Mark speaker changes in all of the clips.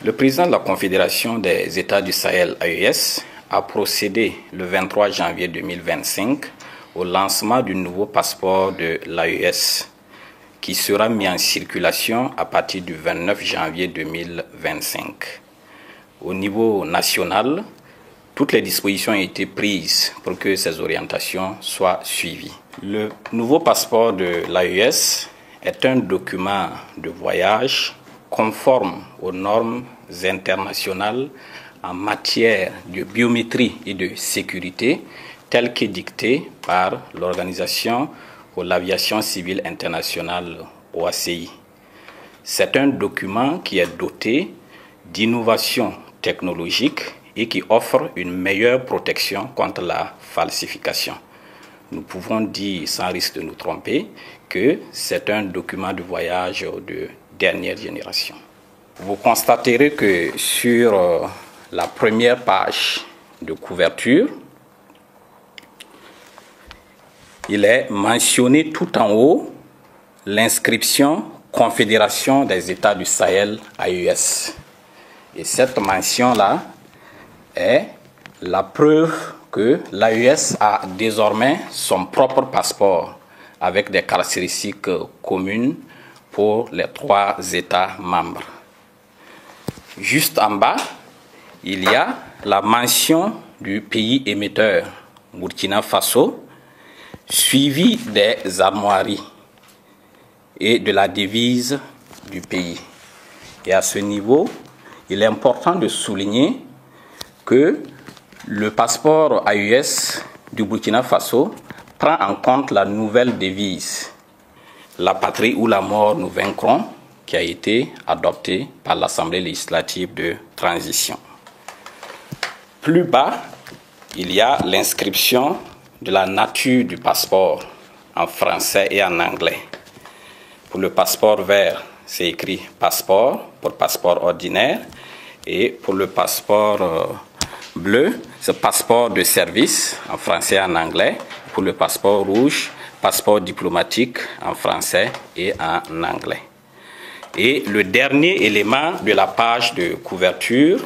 Speaker 1: Le président de la Confédération des États du Sahel, AES, a procédé le 23 janvier 2025 au lancement du nouveau passeport de l'AES qui sera mis en circulation à partir du 29 janvier 2025. Au niveau national, toutes les dispositions ont été prises pour que ces orientations soient suivies. Le nouveau passeport de l'AES est un document de voyage conforme aux normes internationales en matière de biométrie et de sécurité telles qu'édictées par l'Organisation pour l'aviation civile internationale OACI. C'est un document qui est doté d'innovations technologiques et qui offre une meilleure protection contre la falsification. Nous pouvons dire, sans risque de nous tromper, que c'est un document de voyage de dernière génération. Vous constaterez que sur la première page de couverture, il est mentionné tout en haut l'inscription Confédération des États du Sahel AES. Et cette mention-là est la preuve que l'AES a désormais son propre passeport avec des caractéristiques communes pour les 3 États membres. Juste en bas, il y a la mention du pays émetteur, Burkina Faso, suivi des armoiries et de la devise du pays. Et à ce niveau, il est important de souligner que le passeport AES du Burkina Faso prend en compte la nouvelle devise « La patrie ou la mort, nous vaincrons » qui a été adoptée par l'Assemblée législative de transition. Plus bas, il y a l'inscription de la nature du passeport en français et en anglais. Pour le passeport vert, c'est écrit « passeport » pour passeport ordinaire, et pour le passeport bleu, c'est passeport de service en français et en anglais. Pour le passeport rouge, passeport diplomatique en français et en anglais. Et le dernier élément de la page de couverture,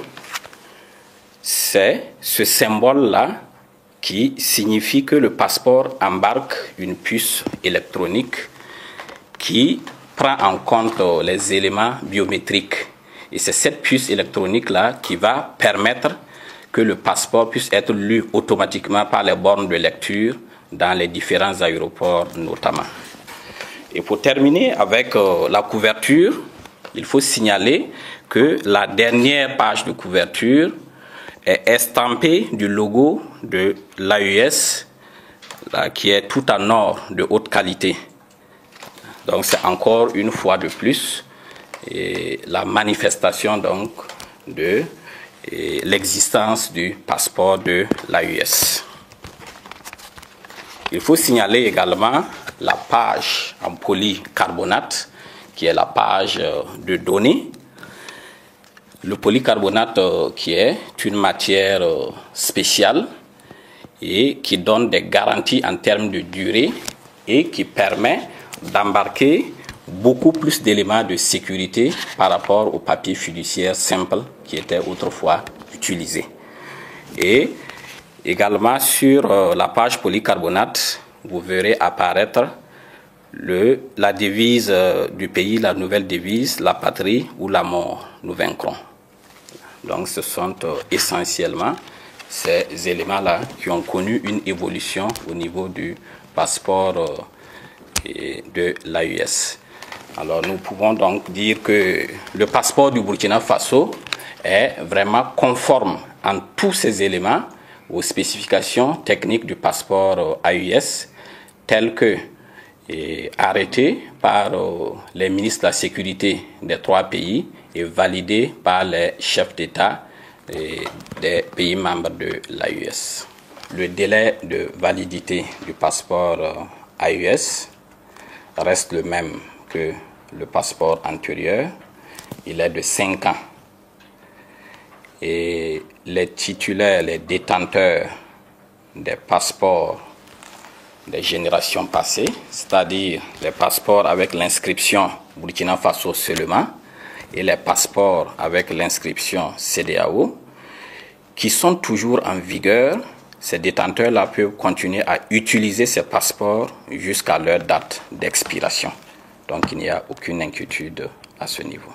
Speaker 1: c'est ce symbole-là qui signifie que le passeport embarque une puce électronique qui prend en compte les éléments biométriques. Et c'est cette puce électronique-là qui va permettre que le passeport puisse être lu automatiquement par les bornes de lecture dans les différents aéroports notamment. Et pour terminer avec la couverture, il faut signaler que la dernière page de couverture est estampée du logo de l'AES qui est tout en or de haute qualité. Donc c'est encore une fois de plus la manifestation donc de l'existence du passeport de l'AES. Il faut signaler également la page en polycarbonate, qui est la page de données. Le polycarbonate qui est une matière spéciale et qui donne des garanties en termes de durée et qui permet d'embarquer beaucoup plus d'éléments de sécurité par rapport au papier fiduciaire simple qui était autrefois utilisé. Et également sur la page polycarbonate, vous verrez apparaître la devise du pays, la nouvelle devise, la patrie ou la mort, nous vaincrons. Donc ce sont essentiellement ces éléments-là qui ont connu une évolution au niveau du passeport de l'AES. Alors nous pouvons donc dire que le passeport du Burkina Faso est vraiment conforme en tous ces éléments aux spécifications techniques du passeport AES telles que arrêtées par les ministres de la sécurité des 3 pays et validées par les chefs d'État des pays membres de l'AES. Le délai de validité du passeport AES reste le même que le passeport antérieur. Il est de 5 ans. Et les titulaires, les détenteurs des passeports des générations passées, c'est-à-dire les passeports avec l'inscription Burkina Faso seulement, et les passeports avec l'inscription CEDEAO, qui sont toujours en vigueur, ces détenteurs-là peuvent continuer à utiliser ces passeports jusqu'à leur date d'expiration. Donc il n'y a aucune inquiétude à ce niveau.